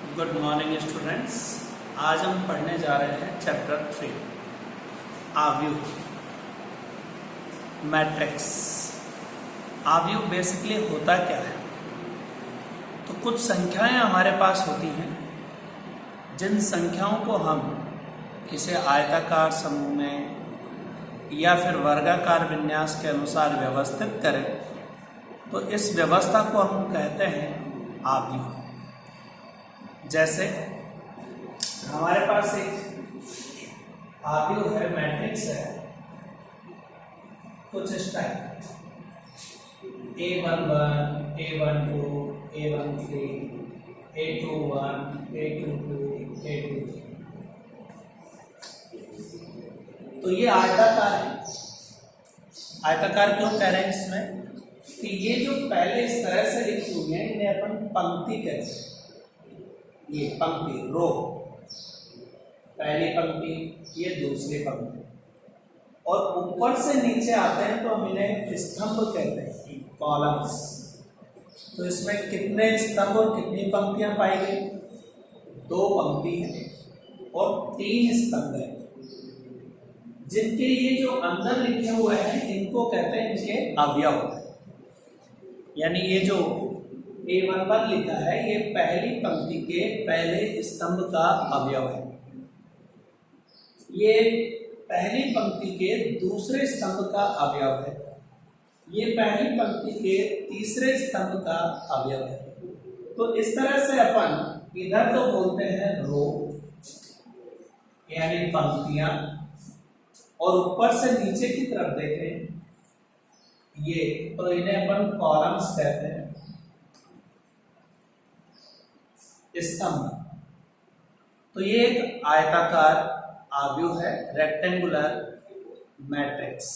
Good morning students. आज हम पढ़ने जा रहे हैं चैप्टर 3 आव्यूह मैट्रिक्स। आव्यूह बेसिकली होता क्या है? तो कुछ संख्याएं हमारे पास होती हैं जिन संख्याओं को हम किसी आयताकार समूह में या फिर वर्गाकार विन्यास के अनुसार व्यवस्थित करें तो इस व्यवस्था को हम कहते हैं आव्यूह। जैसे हमारे पास एक आव्यूह है, मैट्रिक्स है कुछ इस type A11, A12, A13, A21, A22, A23। तो ये आयताकार है। आयताकार क्यों कह रहे हैं इसमें कि ये जो पहले इस तरह से लिखी हुई है इन्हें अपन पंक्ति कहते हैं। ये पंक्ति रो, पहली पंक्ति, ये दूसरी पंक्ति, और ऊपर से नीचे आते हैं तो हम इन्हें स्तंभ कहते हैं, कॉलम्स। तो इसमें कितने स्तंभ और कितनी पंक्तियां पाई गई? 2 पंक्ति है और 3 स्तंभ है। जिनके ये जो अंदर लिखे हुए हैं इनको कहते हैं इनके अवयव। यानी ये जो A11 लिखा है ये पहली पंक्ति के पहले स्तंभ का अवयव है, ये पहली पंक्ति के दूसरे स्तंभ का अवयव है, ये पहली पंक्ति के तीसरे स्तंभ का अवयव है। तो इस तरह से अपन इधर तो बोलते हैं रो यानी पंक्तियां, और ऊपर से नीचे की तरफ देखें ये तो इन्हें अपन कॉलम्स कहते हैं, स्तंभ। तो ये एक आयताकार आव्यूह है, रेक्टेंगुलर मैट्रिक्स।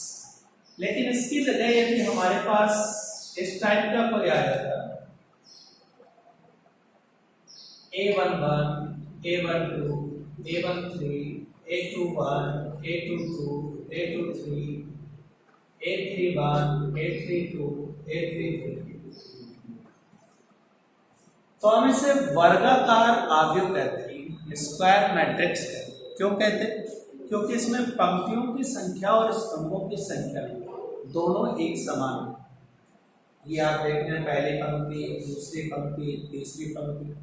लेकिन इसकी जगह यदि हमारे पास इस टाइप का कोई आ जाता A11, A12, A13, A21, A22, A23, A31, A32, A33, तो हम इसे वर्गाकार आव्यूह कहते हैं, स्क्वायर मैट्रिक्स कहते हैं। क्यों कहते हैं? क्योंकि इसमें पंक्तियों की संख्या और स्तंभों की संख्या दोनों एक समान है। ये आप देख रहे हैं, पहली पंक्ति, दूसरी पंक्ति, तीसरी पंक्ति,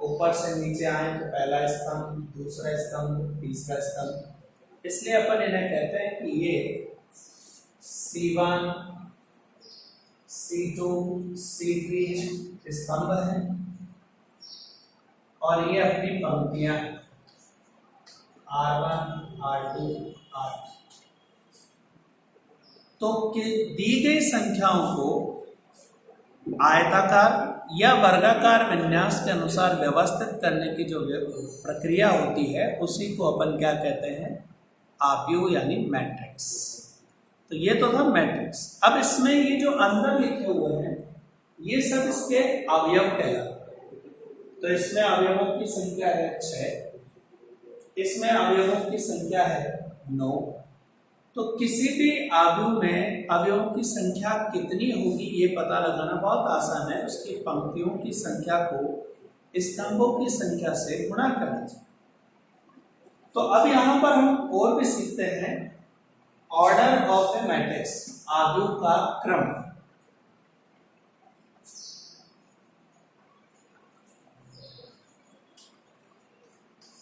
ऊपर से नीचे आए तो पहला स्तंभ, दूसरा स्तंभ, तीसरा स्तंभ। इसलिए अपन इन्हें कहते हैं कि ये C1, C2, C3 स्तंभ है और ये अपनी पंक्तियां R1, R2, R3। तो दी गई संख्याओं को आयताकार या वर्गाकार विन्यास के अनुसार व्यवस्थित करने की जो प्रक्रिया होती है उसी को अपन क्या कहते हैं? आव्यूह यानी मैट्रिक्स। तो ये तो था मैट्रिक्स। अब इसमें ये जो अंदर लिखे हुए हैं ये सब इसके अवयव कहलाते हैं। तो इसमें अवयवों की संख्या है 6, इसमें अवयवों की संख्या है 9। तो किसी भी आव्यूह में अवयवों की संख्या कितनी होगी ये पता लगाना बहुत आसान है। उसकी पंक्तियों की संख्या को स्तंभों की संख्या से गुणा करना चाहिए। तो अब यहां पर हम और भी सीखते हैं ऑर्डर ऑफ ए मैट्रिक्स, आव्यूह का क्रम।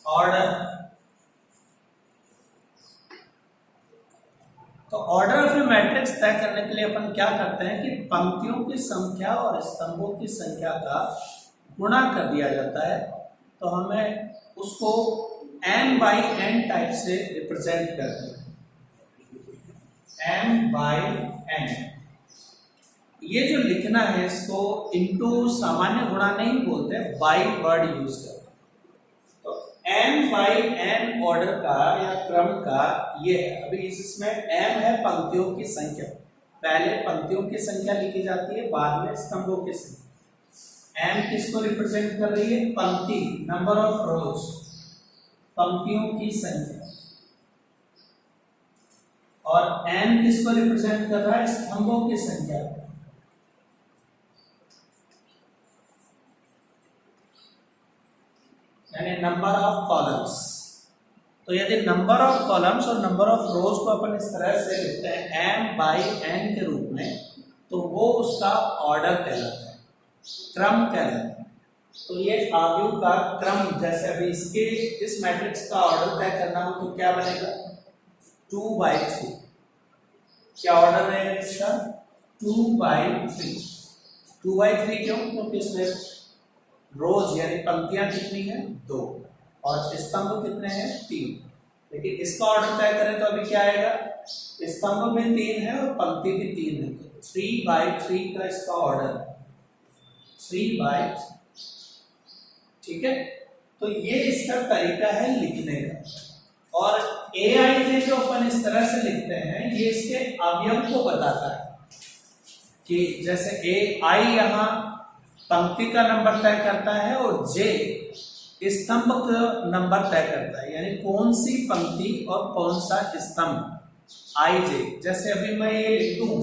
ऑर्डर, तो ऑर्डर ऑफ ए मैट्रिक्स तय करने के लिए अपन क्या करते हैं कि पंक्तियों की संख्या और स्तंभों की संख्या का गुणा कर दिया जाता है। तो हमें उसको m by n टाइप से रिप्रेजेंट करते हैं, m by n। ये जो लिखना है इसको इनटू सामान्य गुणा नहीं बोलते, बाई वर्ड यूज करते हैं। m by n ऑर्डर का या क्रम का ये है। अभी इसमें m है पंक्तियों की संख्या, पहले पंक्तियों की संख्या लिखी जाती है, बाद में स्तंभों की संख्या। m किसको रिप्रेजेंट कर रही है? पंक्ति, नंबर ऑफ रोज, पंक्तियों की संख्या। और n किसको रिप्रेजेंट कर रहा है? स्तंभों की संख्या। यानी नंबर ऑफ कॉलम्स। तो यदि नंबर ऑफ कॉलम्स और नंबर ऑफ रोज को अपन इस तरह से लिखते हैं m बाई n के रूप में, तो वो उसका ऑर्डर कहलाता है, क्रम कहलाता है। तो ये आव्यूह का क्रम, जैसे अभी इसके इस मैट्रिक्स का ऑर्डर तय करना हो तो क्या बनेगा 2/3। क्या ऑर्डर रहेगा इसका 2/3। 2/3 क्यों? क्योंकि इसमें रोज यानी पंक्तियां कितनी है 2 और स्तंभ कितने हैं 3। लेकिन इसका ऑर्डर तय करें तो अभी क्या आएगा, स्तंभ में 3 है और पंक्ति भी 3 है, तो 3/3 का इसका ऑर्डर 3/3। ठीक है, तो ये इसका तरीका है लिखने का। और AIJ जो अपन इस तरह से लिखते हैं, ये इसके अवयव को बताता है कि जैसे AI यहाँ पंक्ति का नंबर तय करता है और J स्तंभ का नंबर तय करता है, यानी कौन सी पंक्ति और कौन सा स्तंभ IJ। जैसे अभी मैं ये लिख दूं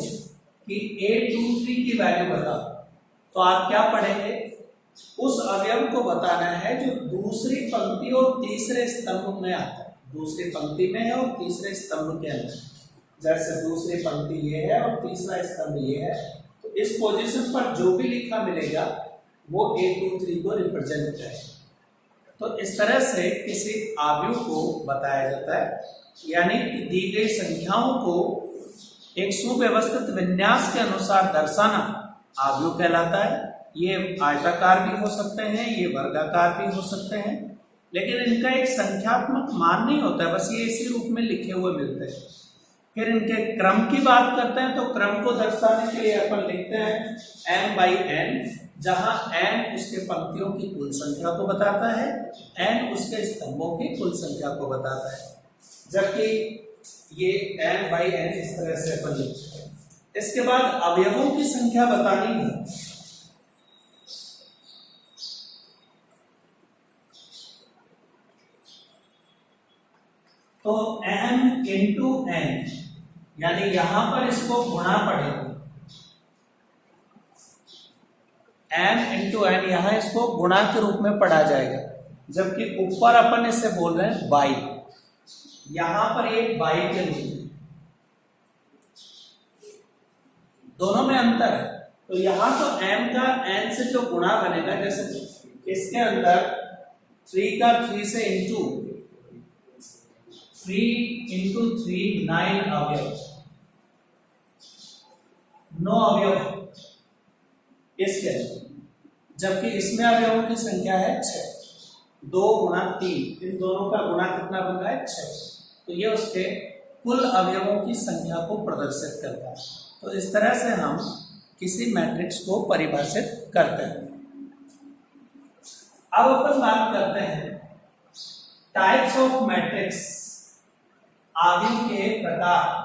कि A23 की वैल्यू बताओ, तो आप क्या पढ़ेंगे, उस अवयव को बताना है जो दूसरी पंक्ति और तीसरे स्तंभ में आता है। दूसरी पंक्ति में है और तीसरे स्तंभ के अंदर, जैसे दूसरी पंक्ति ये है और तीसरा स्तंभ ये है, तो इस पोजीशन पर जो भी लिखा मिलेगा वो A23 को रिप्रेजेंट करेगा। तो इस तरह से किसी आव्यूह को बताया जाता है, यानी कि दी गई संख्याओं को एक सुव्यवस्थित विन्यास के अनुसार दर्शाना आव्यूह कहलाता है। ये आयताकार भी हो सकते हैं, ये वर्गाकार भी हो सकते हैं, लेकिन इनका एक संख्यात्मक मान नहीं होता है, बस ये इसी रूप में लिखे हुए मिलते हैं। फिर इनके क्रम की बात करते हैं, तो क्रम को दर्शाने के लिए अपन लिखते हैं m/n, जहां n उसके पंक्तियों की कुल संख्या को बताता है, n उसके स्तंभों की कुल संख्या को बताता है, जबकि ये m/n इस तरह से अपन लिखते हैं। इसके बाद अवयवों की संख्या बतानी है। तो m इंटू n, यानी यहां पर इसको गुणा पड़ेगा, m इंटू n यहां इसको गुणा के रूप में पढ़ा जाएगा, जबकि ऊपर अपन इसे बोल रहे हैं बाई, यहां पर ये बाई के रूप में, दोनों में अंतर है। तो यहां तो m का n से जो गुणा बनेगा, जैसे इसके अंदर 3 का 3 से इंटू 3 इंटू 3 9 अवयव, 9 अवयव इसके, जबकि इसमें अवयवों की संख्या है 6। 2 गुणा 3, इन दोनों का गुणा कितना बन रहा है 6, तो ये उसके कुल अवयवों की संख्या को प्रदर्शित करता है। तो इस तरह से हम किसी मैट्रिक्स को परिभाषित करते हैं। अब अपन बात करते हैं टाइप्स ऑफ मैट्रिक्स, आव्यूह के प्रकार।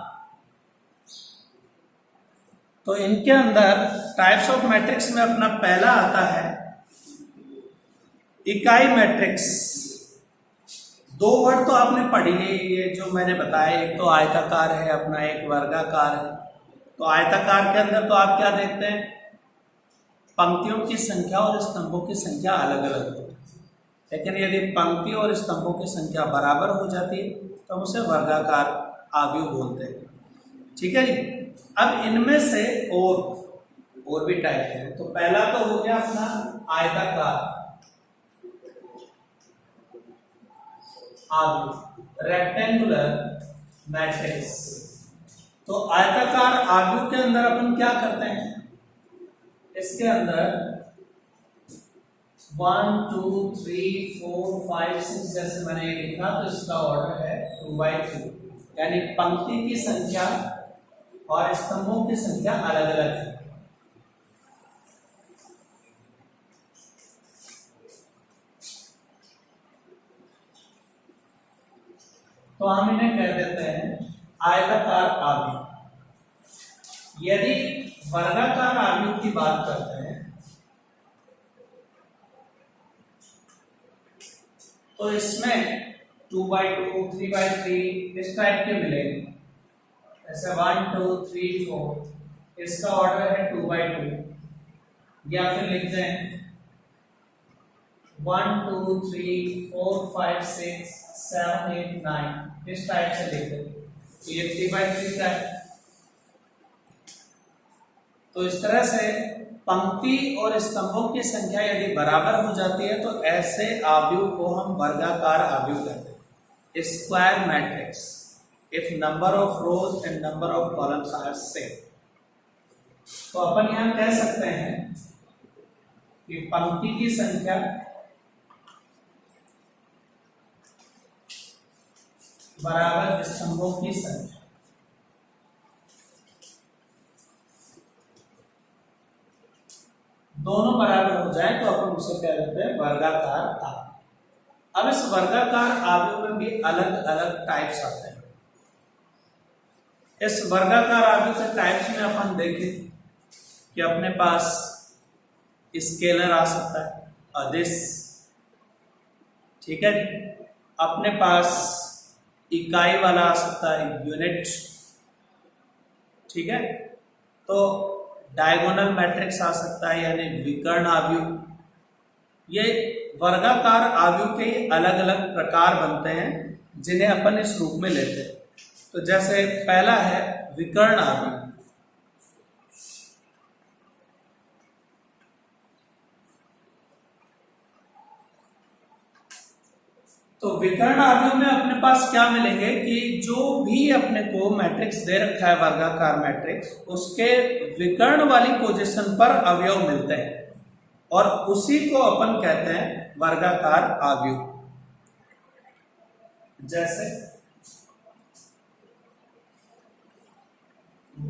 तो इनके अंदर टाइप्स ऑफ मैट्रिक्स में अपना पहला आता है इकाई मैट्रिक्स। 2 वर्ड तो आपने पढ़ी ली, ये जो मैंने बताया, एक तो आयताकार है अपना, एक वर्गाकार है। तो आयताकार के अंदर तो आप क्या देखते हैं, पंक्तियों की संख्या और स्तंभों की संख्या अलग अलग होती है, लेकिन यदि पंक्ति और स्तंभों की संख्या बराबर हो जाती है तो हम उसे वर्गाकार आव्यूह बोलते हैं। ठीक है जी। अब इनमें से और भी टाइप है। तो पहला तो हो गया अपना आयताकार आव्यूह, रेक्टेंगुलर मैट्रिक्स। तो आयताकार आव्यूह के अंदर अपन क्या करते हैं, इसके अंदर 1 2 3 4 5 6 जैसे मैंने लिखा, तो इसका ऑर्डर है 2/2, यानी पंक्ति की संख्या और स्तंभों की संख्या अलग अलग है। तो हम इन्हें कह देते हैं आयताकार आव्यूह। यदि वर्गाकार आव्यूह की बात करते हैं तो इसमें 2/2 3/3 इस टाइप के मिलेंगे। ऐसे 1 2 3 4 इसका ऑर्डर है 2/2, या फिर लिखते हैं 1 2 3 4 5 6 7 8 9 इस टाइप से लिखते हैं। तो ये 3/3 का है। तो इस तरह से पंक्ति और स्तंभों की संख्या यदि बराबर हो जाती है तो ऐसे आव्यूह को हम वर्गाकार आव्यूह कहते हैं, square matrix, if number of rows and number of columns are same. तो अपन यहां कह सकते हैं कि पंक्ति की संख्या बराबर स्तंभों की संख्या। दोनों बराबर हो जाए तो अपन उसे क्या कहते हैं, वर्गाकार आव्यूह। अब इस वर्गाकार आव्यूह में भी अलग अलग टाइप्स आते हैं। इस वर्गाकार आव्यूह के टाइप्स में अपन देखें कि अपने पास स्केलर आ सकता है, अदिश, ठीक है, अपने पास इकाई वाला आ सकता है, यूनिट, ठीक है, तो डायगोनल मैट्रिक्स आ सकता है यानी विकर्ण आव्यूह। ये वर्गाकार आव्यूह के अलग अलग प्रकार बनते हैं जिन्हें अपन इस रूप में लेते हैं। तो जैसे पहला है विकर्ण आव्यूह। तो विकर्ण आव्यूह में अपने पास क्या मिलेंगे कि जो भी अपने को मैट्रिक्स दे रखा है वर्गाकार मैट्रिक्स, उसके विकर्ण वाली पोजीशन पर अवयव मिलते हैं और उसी को अपन कहते हैं वर्गाकार आव्यूह। जैसे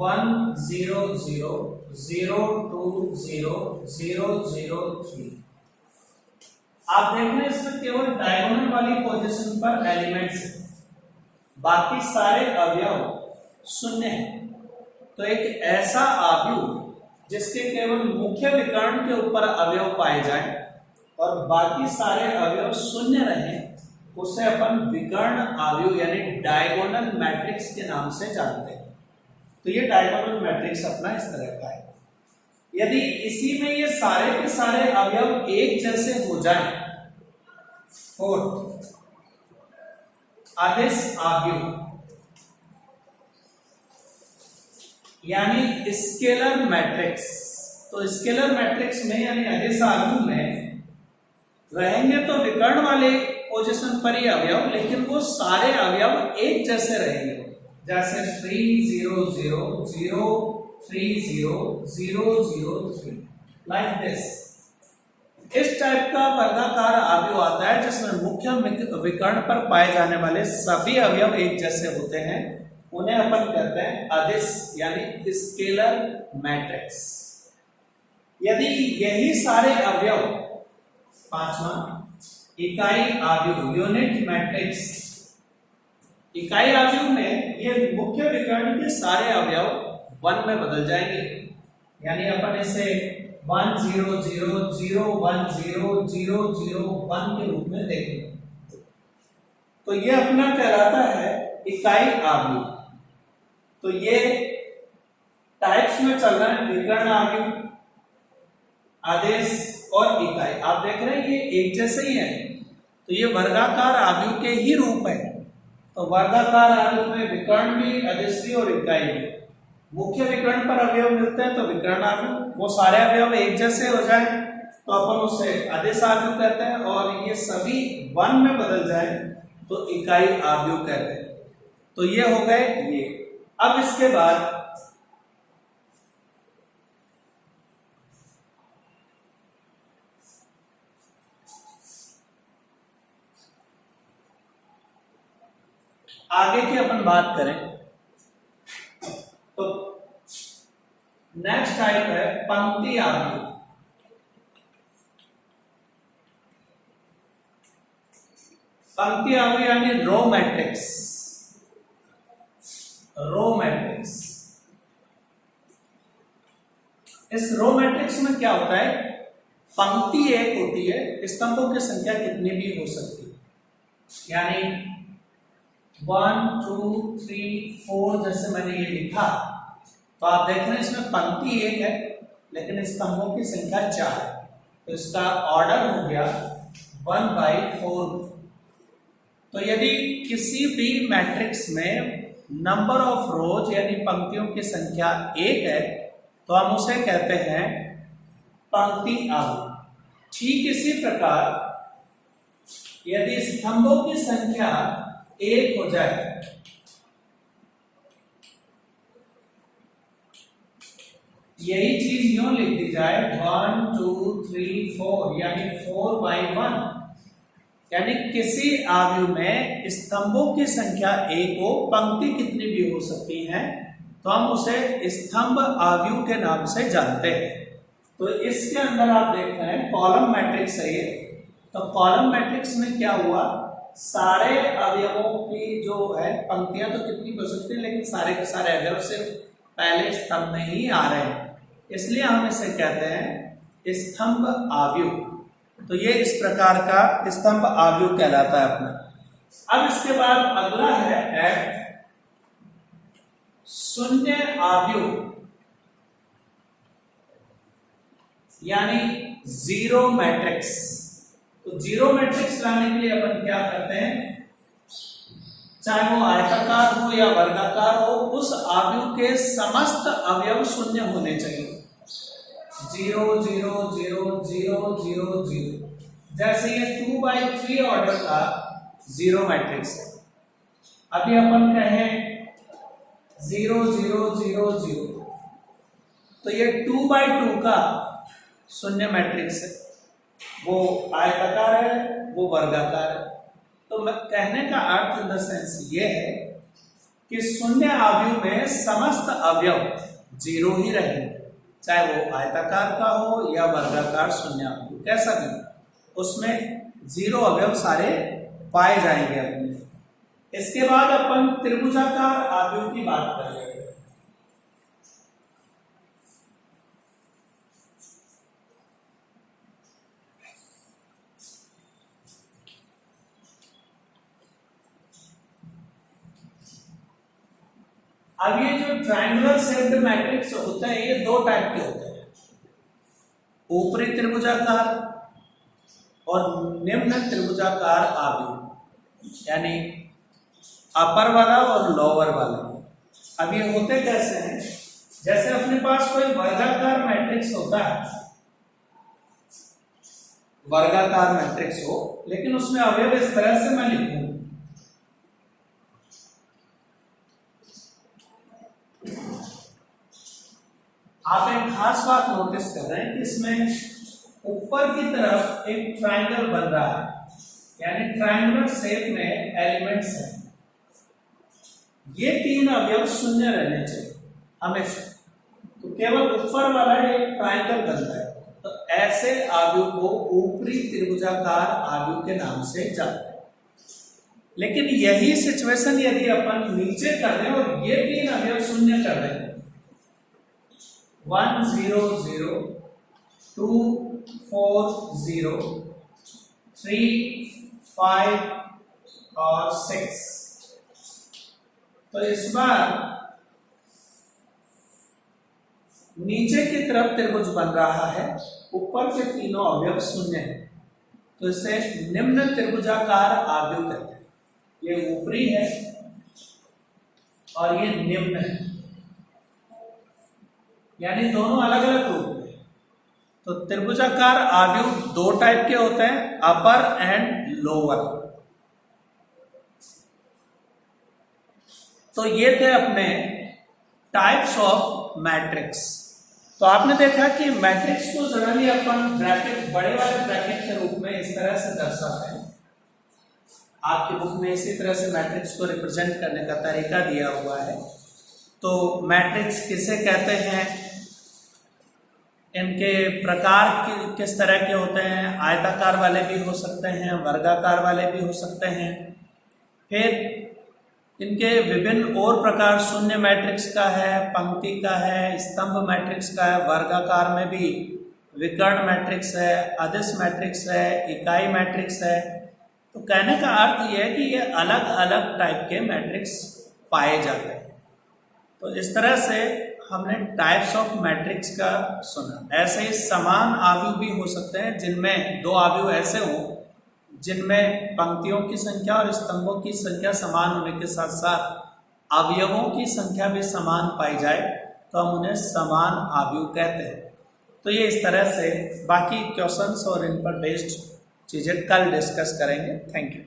1 0 0 0 2 0 0 0 3। आप देख रहे हैं इसमें केवल डायगोनल वाली पोजीशन पर एलिमेंट्स हैं, बाकी सारे अवयव शून्य हैं। तो एक ऐसा आव्यूह जिसके केवल मुख्य विकर्ण के ऊपर अवयव पाए जाएं और बाकी सारे अवयव शून्य रहें, उसे अपन विकर्ण आव्यूह यानी डायगोनल मैट्रिक्स के नाम से जानते हैं। तो ये डायगोनल मैट्रिक्स अपना इस तरह का है। यदि इसी में ये सारे के सारे अवयव एक जैसे हो जाएं, फोर्थ अदिश आव्यूह यानी स्केलर मैट्रिक्स। तो स्केलर मैट्रिक्स में यानी अदिश आव्यूह में रहेंगे तो विकर्ण वाले पोजीशन पर ही अवयव, लेकिन वो सारे अवयव एक जैसे रहेंगे। जैसे 3 0 0 0 3 0 0 0 3 लाइक दिस। इस टाइप का वर्गाकार आव्यूह आता है जिसमें मुख्य विकर्ण पर पाए जाने वाले सभी अवयव एक जैसे होते हैं, उन्हें अपन कहते हैं अदिश यानी स्केलर मैट्रिक्स। यदि यही सारे अवयव, पांचवा इकाई आव्यूह यूनिट मैट्रिक्स, इकाई आव्यूह में ये मुख्य विकर्ण के सारे अवयव 1 में बदल जाएंगे, यानी अपन इसे 1 0 0 0 1 0 0 0 1 के रूप में देखेंगे। तो ये अपना कहलाता है इकाई आव्यूह। तो ये टाइप्स में चल रहा है विकर्ण आव्यूह, आदेश और इकाई। आप देख रहे हैं ये एक जैसे ही है, तो ये वर्गाकार आव्यूह के ही रूप है। तो वर्गाकार आव्यूह में विकर्ण भी, अदिश भी और इकाई भी। मुख्य विकर्ण पर अवयव मिलते हैं तो विकर्ण आव्यूह, वो सारे अवयव एक जैसे हो जाए तो अपन उसे अदिश आव्यूह कहते हैं, और ये सभी 1 में बदल जाए तो इकाई आव्यूह कहते हैं। तो ये हो गए ये। अब इसके बाद आगे की अपन बात करें तो नेक्स्ट टाइप है पंक्ति आव्यूह। पंक्ति आव्यूह यानी रो मैट्रिक्स। रो मैट्रिक्स, इस रो मैट्रिक्स में क्या होता है, पंक्ति एक होती है, स्तंभों की संख्या कितनी भी हो सकती है। यानी 1 2 3 4 जैसे मैंने ये लिखा, तो आप देख रहे हैं इसमें पंक्ति एक है लेकिन स्तंभों की संख्या 4 है। तो इसका ऑर्डर हो गया 1/4। तो यदि किसी भी मैट्रिक्स में नंबर ऑफ रोज यानी पंक्तियों की संख्या 1 है तो हम उसे कहते हैं पंक्ति आव्यूह। ठीक इसी प्रकार यदि स्तंभों की संख्या 1 हो जाए यही चीज यूं लिख दी जाए 1 2 3 4 यानी 4/1, यानी किसी आव्यूह में स्तंभों की संख्या 1 हो, पंक्ति कितनी भी हो सकती है तो हम उसे स्तंभ आव्यूह के नाम से जानते हैं। तो इसके अंदर आप देख रहे हैं कॉलम मैट्रिक्स है ये। तो कॉलम मैट्रिक्स में क्या हुआ, सारे अवयवों की जो है पंक्तियां तो कितनी हो सकती है लेकिन सारे के सारे अवयव से पहले स्तंभ में ही आ रहे हैं, इसलिए हम इसे कहते हैं स्तंभ आव्यूह। तो ये इस प्रकार का स्तंभ आव्यूह कहलाता है अपना। अब इसके बाद अगला है ऐड शून्य आव्यूह यानी जीरो मैट्रिक्स। तो जीरो मैट्रिक्स लाने के लिए अपन क्या करते हैं, चाहे वो आयताकार हो या वर्गाकार हो, उस आव्यूह के समस्त अवयव शून्य होने चाहिए। 0 0 0 0 0 0, जैसे ये 2/3 ऑर्डर का जीरो मैट्रिक्स है। अभी अपन कहें 0 0 0 0, तो ये 2/2 का शून्य मैट्रिक्स है, वो आयताकार है वो वर्गाकार है। तो कहने का अर्थ इन द सेंस ये है कि शून्य आव्यूह में समस्त अवयव 0 ही रहेंगे, चाहे वो आयताकार का हो या वर्गाकार शून्य आव्यूह कैसा भी, उसमें 0 अवयव सारे पाए जाएंगे अपने। इसके बाद अपन त्रिभुजाकार आव्यूह की बात करेंगे। अब ये जो ट्रायंगुलर शेप्ड मैट्रिक्स होते हैं ये दो टाइप के होते हैं, ऊपरी त्रिभुजाकार और निम्न त्रिभुजाकार आव्यूह, यानी अपर वाला और लोअर वाला। अब ये होते कैसे हैं, जैसे अपने पास कोई वर्गाकार मैट्रिक्स होता है, वर्गाकार मैट्रिक्स हो लेकिन उसमें अवयव इस तरह से मैं लिखूं, आप एक खास बात नोटिस कर रहे हैं कि इसमें ऊपर की तरफ एक ट्रायंगल बन रहा है, यानी ट्रायंगुलर शेप में एलिमेंट्स हैं। ये 3 अवयव शून्य रहने चाहिए हमेशा, तो केवल ऊपर वाला एक ट्रायंगल बनता है। तो ऐसे आव्यूह को ऊपरी त्रिभुजाकार आव्यूह के नाम से जानते हैं। लेकिन यही सिचुएशन यदि अपन नीचे कर दें और ये 3 अवयव शून्य कर दें, 1 0 0 2 4 0 3 5 और 6, तो इस बार नीचे की तरफ त्रिभुज बन रहा है, ऊपर के तीनों अवयव शून्य है, तो इसे निम्न त्रिभुजाकार आव्यूह कहते हैं। ये ऊपरी है और ये निम्न है, यानी दोनों अलग अलग रूप में। तो त्रिभुजाकार आव्यूह 2 टाइप के होते हैं, अपर एंड लोअर। तो ये थे अपने टाइप्स ऑफ मैट्रिक्स। तो आपने देखा कि मैट्रिक्स को जनरली अपन ब्रैकेट, बड़े वाले ब्रैकेट के रूप में इस तरह से दर्शाते हैं। आपकी बुक में इसी तरह से मैट्रिक्स को रिप्रेजेंट करने का तरीका दिया हुआ है। तो मैट्रिक्स किसे कहते हैं, इनके प्रकार किस तरह के होते हैं, आयताकार वाले भी हो सकते हैं, वर्गाकार वाले भी हो सकते हैं। फिर इनके विभिन्न और प्रकार शून्य मैट्रिक्स का है, पंक्ति का है, स्तंभ मैट्रिक्स का है, वर्गाकार में भी विकर्ण मैट्रिक्स है, अदिश मैट्रिक्स है, इकाई मैट्रिक्स है। तो कहने का अर्थ यह है कि ये अलग अलग टाइप के मैट्रिक्स पाए जाते हैं। तो इस तरह से हमने टाइप्स ऑफ मैट्रिक्स का सुना। ऐसे ही समान आव्यूह भी हो सकते हैं जिनमें 2 आव्यूह ऐसे हों जिनमें पंक्तियों की संख्या और स्तंभों की संख्या समान होने के साथ साथ अवयवों की संख्या भी समान पाई जाए तो हम उन्हें समान आव्यूह कहते हैं। तो ये इस तरह से बाकी क्वेश्चंस और इन पर बेस्ड चीज़ें कल डिस्कस करेंगे। Thank you.